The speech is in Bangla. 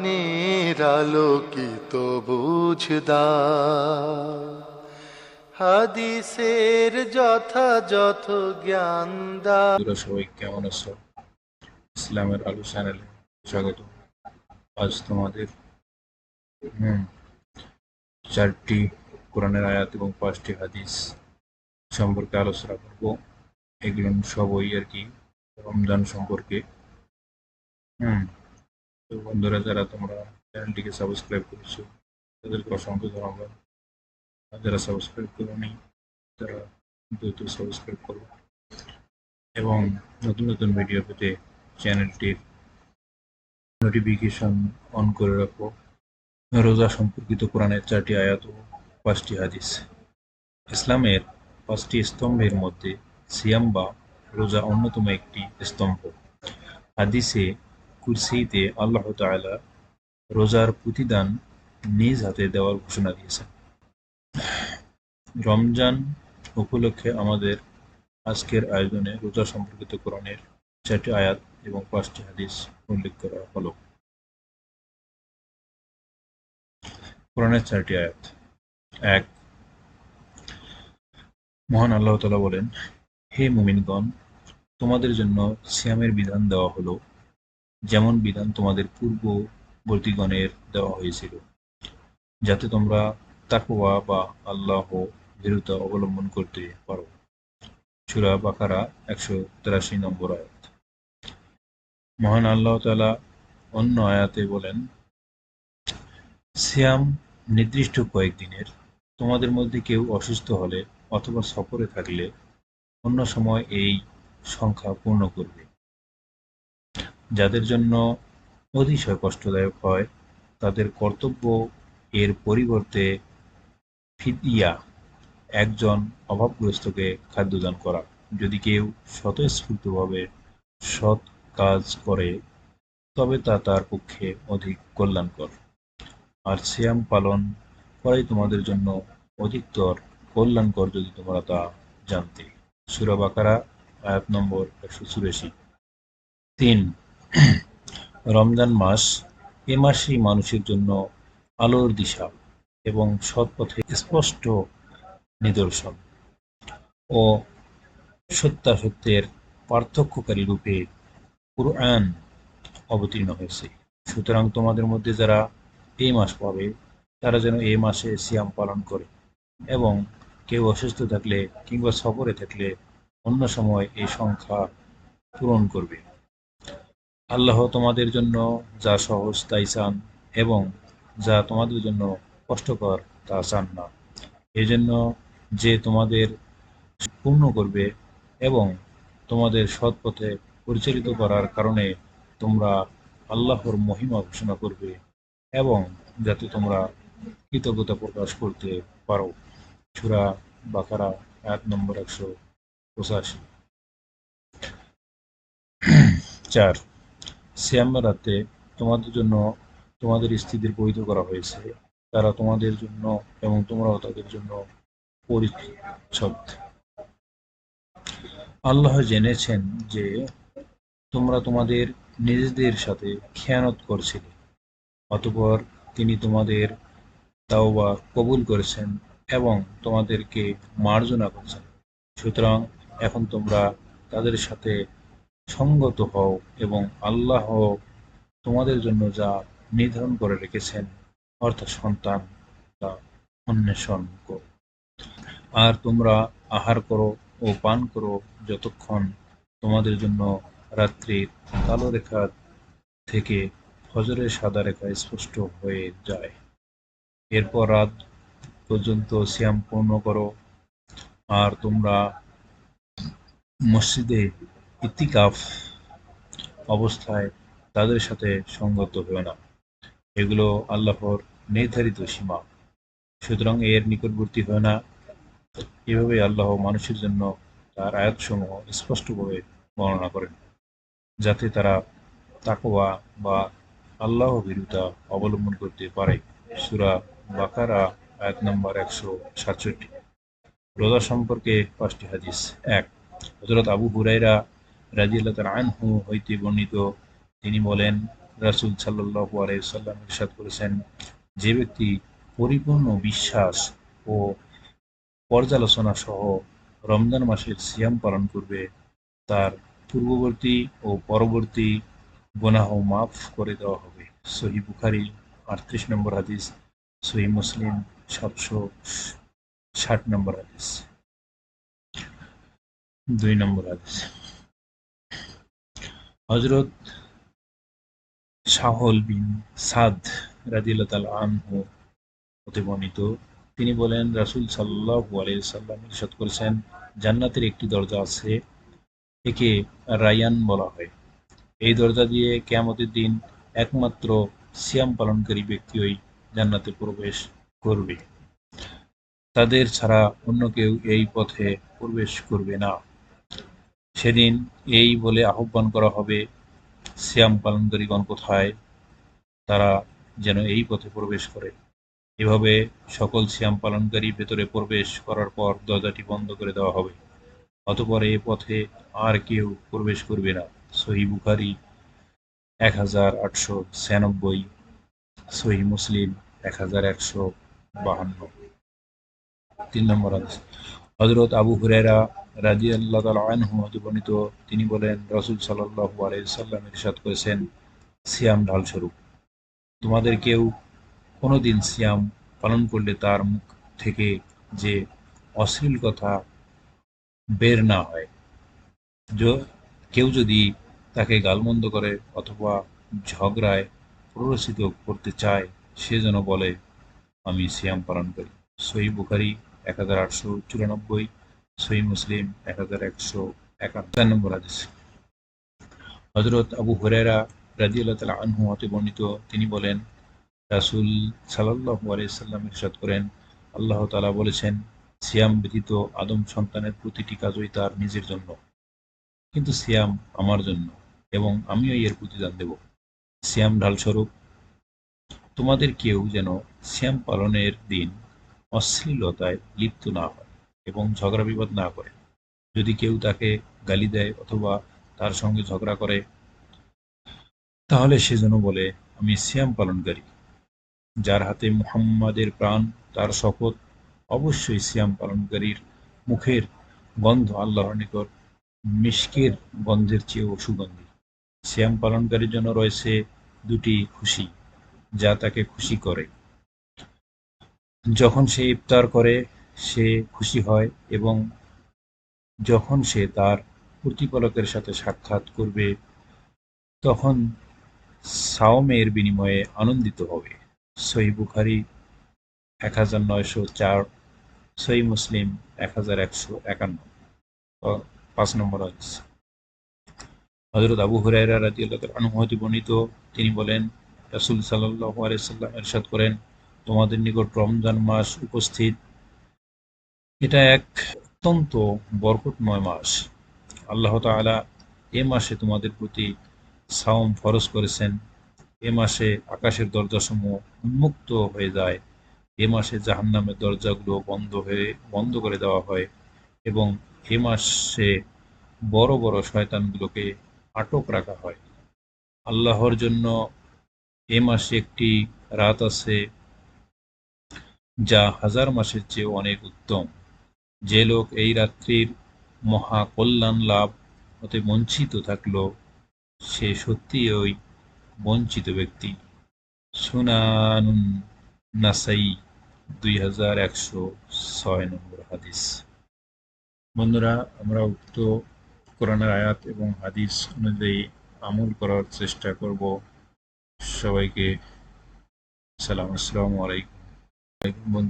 নিরালোকিত বুঝদার হাদিসের যথাযথ জ্ঞান দান। তোমরা সবাই কেমন আছো? ইসলামের আলো চ্যানেলে স্বাগত। আজ তোমাদের চারটি কোরআনের আয়াত এবং 5টি হাদিস সম্পর্কে আলোচনা করব। এগুলো সবই আর কি রমজান সম্পর্কে। তো বন্ধুরা, যারা তোমরা চ্যানেলটিকে সাবস্ক্রাইব করেছো তাদেরকে অসংখ্য ধন্যবাদ। আর যারা সাবস্ক্রাইব করোনি তারা দ্রুত সাবস্ক্রাইব করো এবং নতুন নতুন ভিডিও পেতে চ্যানেলটির নোটিফিকেশন অন করে রাখো। রোজা সম্পর্কিত কোরআনের 4টি আয়াত ও 5টি হাদিস। ইসলামের 5টি স্তম্ভের মধ্যে সিয়াম বা রোজা অন্যতম একটি স্তম্ভ। হাদিসে কুরসিতে আল্লাহ তাআলা রোজার প্রতিদান নিজ হাতে দেওয়ার ঘোষণা দিয়েছেন। রমজান উপলক্ষে আমাদের আজকের আয়োজনে রোজা সম্পর্কিত কোরআনের 4টি আয়াত এবং 5টি হাদিস উল্লেখ করা হলো। কোরআনের 4টি আয়াত। 1, মহান আল্লাহ তাআলা বলেন, হে মুমিনগণ, তোমাদের জন্য সিয়ামের বিধান দেওয়া হলো যেমন বিধান তোমাদের পূর্ববর্তীগণের দেওয়া হয়েছিল, যাতে তোমরা তাকওয়া বা আল্লাহ ভীরুতা অবলম্বন করতে পারো। সূরা বাকারা 183 নম্বর আয়াত। মহান আল্লাহ তাআলা অন্য আয়াতে বলেন, সিয়াম নির্দিষ্ট কয়েকদিনের। তোমাদের মধ্যে কেউ অসুস্থ হলে অথবা সফরে থাকলে অন্য সময় এই সংখ্যা পূর্ণ করবে। যাদের জন্য অতিশয় কষ্টদায়ক হয় তাদের কর্তব্য এর পরিবর্তে ফিদিয়া, একজন অভাবগ্রস্তকে খাদ্যদান করা। যদি কেউ স্বতঃস্ফূর্তভাবে সৎ কাজ করে তবে তা তার পক্ষে অধিক কল্যাণকর, আর সিয়াম পালন করাই তোমাদের জন্য অধিকতর কল্যাণকর যদি তোমরা তা জানতে। সূরা বাকারা আয়াত নম্বর 184। 3, রমজান মাস। এ মাসই মানুষের জন্য আলোর দিশা এবং সৎ পথে স্পষ্ট নিদর্শন ও সত্যাসত্যের পার্থক্যকারী রূপে কুরআন অবতীর্ণ হয়েছে। সুতরাং তোমাদের মধ্যে যারা এই মাস পাবে তারা যেন এই মাসে সিয়াম পালন করে, এবং কেউ অসুস্থ থাকলে কিংবা সফরে থাকলে অন্য সময় এই সংখ্যা পূরণ করবে। আল্লাহ তোমাদের জন্য যা সহজ তাই চান এবং যা তোমাদের জন্য কষ্টকর তা চান না। এজন্য যে তোমাদের পূর্ণ করবে এবং তোমাদের সৎ পথে পরিচালিত করার কারণে তোমরা আল্লাহর মহিমা ঘোষণা করবে এবং যাতে তোমরা কৃতজ্ঞতা প্রকাশ করতে পারো। সূরা বাকারা আয়াত নম্বর 185। 4, সিয়াম রাতে তোমাদের জন্য তোমাদের স্ত্রীদের বৈধ করা হয়েছে, তারা তোমাদের জন্য এবং তোমরাও তাদের জন্য পরিচ্ছদ। আল্লাহ জেনেছেন যে তোমরা তোমাদের নিজেদের সাথে খেয়ানত করছিলে, অতঃপর তিনি তোমাদের তাওবা কবুল করেছেন এবং তোমাদেরকে মার্জনা করেছেন। সুতরাং এখন তোমরা তাদের সাথে সঙ্গত হও এবং আল্লাহ তোমাদের জন্য যা নির্ধারণ করে রেখেছেন অর্থাৎ সন্তান তা অন্বেষণ করো। আর তোমরা আহার করো ও পান করো যতক্ষণ তোমাদের জন্য রাত্রির কালো রেখা থেকে ফজরের সাদা রেখা স্পষ্ট হয়ে যায়। এরপর রাত পর্যন্ত সিয়াম পূর্ণ করো। আর তোমরা মসজিদে ইতিকাফ অবস্থায় তাদের সাথে সঙ্গত হও না। এগুলো আল্লাহর নির্ধারিত সীমা, সুতরাং এর নিকটবর্তী হয় না। এভাবে আল্লাহ মানুষের জন্য তার আয়াতসমূহ স্পষ্টভাবে বর্ণনা করেন, যাতে তারা তাকওয়া বা আল্লাহ ভীরুতা অবলম্বন করতে পারে। সূরা বাকারা আয়াত নম্বর 167। রোজা সম্পর্কে 5টি হাদিস। 1, হযরত আবু হুরায়রা রাদিয়াল্লাহু তাআলা আনহু হইতে বর্ণিত, তিনি বলেন, রাসূল সাল্লাল্লাহু আলাইহি ওয়াসাল্লাম ইরশাদ করেছেন, যে ব্যক্তি পরিপূর্ণ বিশ্বাস ও পর্যালোচনা সহ রমজান মাসের সিয়াম পালন করবে, তার পূর্ববর্তী ও পরবর্তী গুনাহ মাফ করে দেওয়া হবে। সহিহ বুখারী 38 নম্বর হাদিস, সহিহ মুসলিম 760 নম্বর হাদিস। 2 নম্বর হাদিস, হযরত সাহল বিন সাদ রাদিয়াল্লাহু তাআলা আনহু হতে বর্ণিত, তিনি বলেন, রাসূল সাল্লাল্লাহু আলাইহি ওয়াসাল্লাম ইরশাদ করেছেন, জান্নাতের একটি দরজা আছে, একে রায়ান বলা হয়। এই দরজা দিয়ে কিয়ামতের দিন একমাত্র সিয়াম পালনকারী ব্যক্তিই জান্নাতে প্রবেশ করবে। তাদের ছাড়া অন্য কেউ এই পথে প্রবেশ করবে না। সেদিন এই বলে আহ্বান করা হবে, সিয়াম পালনকারীগণ কোথায়? তারা যেন এই পথে প্রবেশ করে। এভাবে সকল সিয়াম পালনকারী ভেতরে প্রবেশ করার পর দরজাটি বন্ধ করে দেওয়া হবে। অতঃপর এ পথে আর কেউ প্রবেশ করবে না। সহিহ বুখারী 1896, সহিহ মুসলিম 1152। 3 নম্বর হাদিস, হযরত আবু হুরায়রা রাদিয়াল্লাহু তাআলা আনহু হতে বর্ণিত, তিনি বলেন, রাসূল সাল্লাল্লাহু আলাইহি ওয়াসাল্লাম ইরশাদ করেছেন, সিয়াম ঢাল স্বরূপ। তোমাদের কেউ কোনোদিন সিয়াম পালন করলে তার মুখ থেকে যে অশ্লীল কথা বের না হয়, কেউ যদি তাকে গালমন্দ করে অথবা ঝগড়ায় প্ররোচিত করতে চায়, সে যেন বলে, আমি সিয়াম পালন করি। সহিহ বুখারী 1894, সহিহ মুসলিম 1151 নম্বর হাদিস, হযরত আবু হুরায়রা রাদিয়াল্লাহু তাআলা আনহু হতে বর্ণিত, তিনি বলেন, রাসূল সাল্লাল্লাহু আলাইহি ওয়াসাল্লাম ইরশাদ করেন, আল্লাহ তাআলা বলেছেন, সিয়াম ব্যতীত আদম সন্তানের প্রতিটি কাজই তার নিজের জন্য, কিন্তু সিয়াম আমার জন্য এবং আমিও এর প্রতিদান দেব। সিয়াম ঢালস্বরূপ, তোমাদের কেউ যেন সিয়াম পালনের দিন অশ্লীলতায় লিপ্ত না হয় এবং ঝগড়া বিবাদ না করে। যদি কেউ তাকে গালি দেয় অথবা তার সঙ্গে ঝগড়া করে, তাহলে সে যেন বলে, আমি সিয়াম পালনকারী, যার হাতে মুহাম্মাদের প্রাণ, তার শপথ, অবশ্যই সিয়াম পালনকারীর মুখের গন্ধ আল্লাহর নিকট মিশকের গন্ধের চেয়েও সুগন্ধি। সিয়াম পালনকারীর জন্য রয়েছে দুটি খুশি, যা তাকে খুশি করে। যখন সে ইফতার করে সে খুশি হয় এবং যখন সে তার প্রতিপালকের সাথে সাক্ষাৎ করবে তখন সাওমের বিনিময়ে আনন্দিত হবে। সহিহ বুখারী 1904, সহিহ মুসলিম 1151। 5 নম্বর হাদিস, হযরত আবু হুরায়রা রাদিয়াল্লাহু তাআলা আনহু হতে বর্ণিত, তিনি বলেন, রাসূল সাল্লাল্লাহু আলাইহি ওয়াসাল্লাম ইরশাদ করেন, তোমাদের নিকট রমজান মাস উপস্থিত। এটা এক অত্যন্ত বরকতময় মাস। আল্লাহ তাআলা এ মাসে তোমাদের প্রতি সাওম ফরজ করেছেন। এ মাসে আকাশের দরজাসমূহ উন্মুক্ত হয়ে যায়। এ মাসে জাহান্নামের দরজাগুলো বন্ধ করে দেওয়া হয় এবং এ মাসে বড় বড় শয়তানগুলোকে আটক রাখা হয়। আল্লাহর জন্য এ মাসে একটি রাত আছে যা হাজার মাসের চেয়ে অনেক উত্তম। যে লোক এই রাত্রির মহা কল্যাণ লাভ হতে বঞ্চিত থাকল, সে সত্যিই ওই বঞ্চিত ব্যক্তি। সুনানুন নাসাই 2106 নম্বর হাদিস। বন্ধুরা, আমরা উক্ত কোরআনের আয়াত এবং হাদিস অনুযায়ী আমল করার চেষ্টা করব। সবাইকে সালাম, আসসালামু আলাইকুম।